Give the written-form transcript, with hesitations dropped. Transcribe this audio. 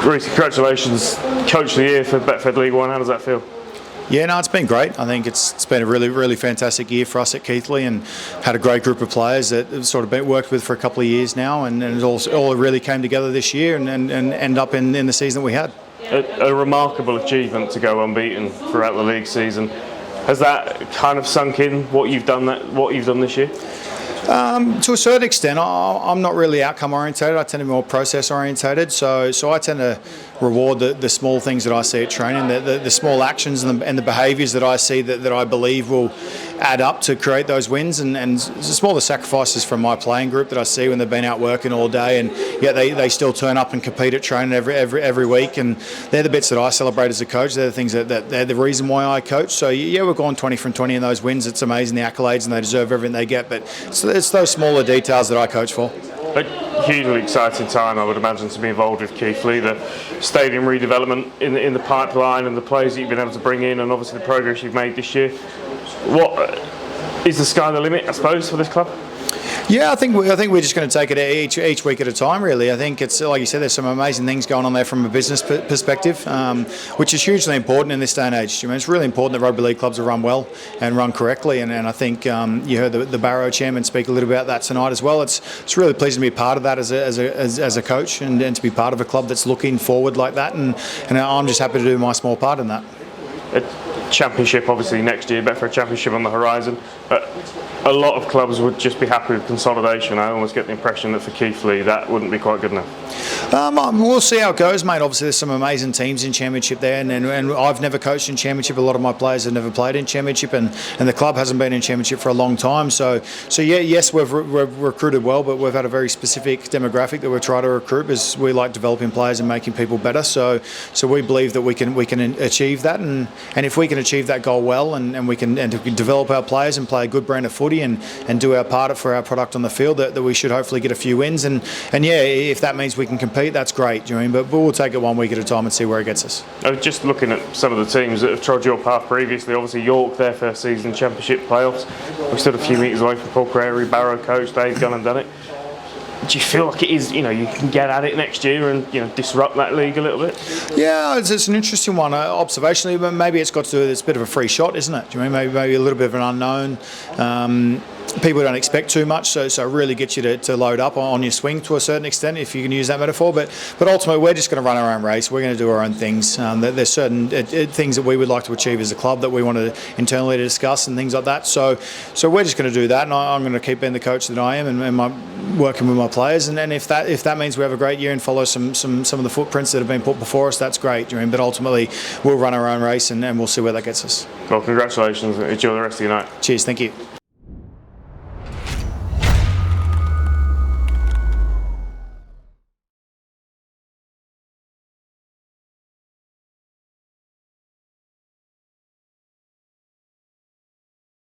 Rhys, congratulations, Coach of the Year for Betfred League One. How does that feel? Yeah, no, it's been great. I think it's been a really fantastic year for us at Keighley, and had a great group of players that have sort of been worked with for a couple of years now, and it all really came together this year and end up in the season that we had. A remarkable achievement to go unbeaten throughout the league season. Has that kind of sunk in what you've done this year? To a certain extent, I'm not really outcome orientated. I tend to be more process orientated. So I tend to reward the small things that I see at training, the small actions and the behaviours that I see that I believe will add up to create those wins, and it's more the sacrifices from my playing group that I see when they've been out working all day, and yet they still turn up and compete at training every week, and they're the bits that I celebrate as a coach. They're the things that they're the reason why I coach. So yeah, we've gone 20 from 20 in those wins. It's amazing, the accolades, and they deserve everything they get, but it's those smaller details that I coach for. A hugely exciting time, I would imagine, to be involved with Keighley. The stadium redevelopment in the pipeline, and the players that you've been able to bring in, and obviously the progress you've made this year. What is the sky the limit, I suppose, for this club? Yeah, I think we're just going to take it each week at a time, really. I think it's, like you said, there's some amazing things going on there from a business perspective, which is hugely important in this day and age. I mean, it's really important that rugby league clubs are run well and run correctly, and I think you heard the Barrow chairman speak a little bit about that tonight as well. It's really pleasing to be a part of that as a coach, and to be part of a club that's looking forward like that, and I'm just happy to do my small part in that. Championship obviously next year, Betfred Championship on the horizon, but a lot of clubs would just be happy with consolidation. I almost get the impression that for Keighley that wouldn't be quite good enough. We'll see how it goes, mate. Obviously there's some amazing teams in Championship there, and I've never coached in Championship. A lot of my players have never played in Championship, and the club hasn't been in Championship for a long time. So yeah, yes, we've recruited well, but we've had a very specific demographic that we're trying to recruit, because we like developing players and making people better. So we believe that we can achieve that, and if we can achieve that goal well, and we can develop our players and play a good brand of footy and do our part for our product on the field, that we should hopefully get a few wins, and yeah, if that means we can compete, that's great. Do you know what I mean? But we'll take it one week at a time and see where it gets us. Just looking at some of the teams that have trod your path previously, obviously York, their first season in Championship playoffs. We stood a few metres away from Paul Crary, Barrow coach, they've gone and done it. Do you feel like it is, you can get at it next year and disrupt that league a little bit? Yeah, it's an interesting one. Observationally, but maybe it's got to do with, it's a bit of a free shot, isn't it? Do you mean maybe a little bit of an unknown? People don't expect too much, so it really gets you to load up on your swing to a certain extent, if you can use that metaphor. But ultimately, we're just going to run our own race. We're going to do our own things. There's certain things that we would like to achieve as a club that we want to internally discuss and things like that. So we're just going to do that, and I'm going to keep being the coach that I am, and working with my players. And if that means we have a great year and follow some of the footprints that have been put before us, that's great. Do you mean? But ultimately, we'll run our own race, and we'll see where that gets us. Well, congratulations. Enjoy the rest of your night. Cheers. Thank you.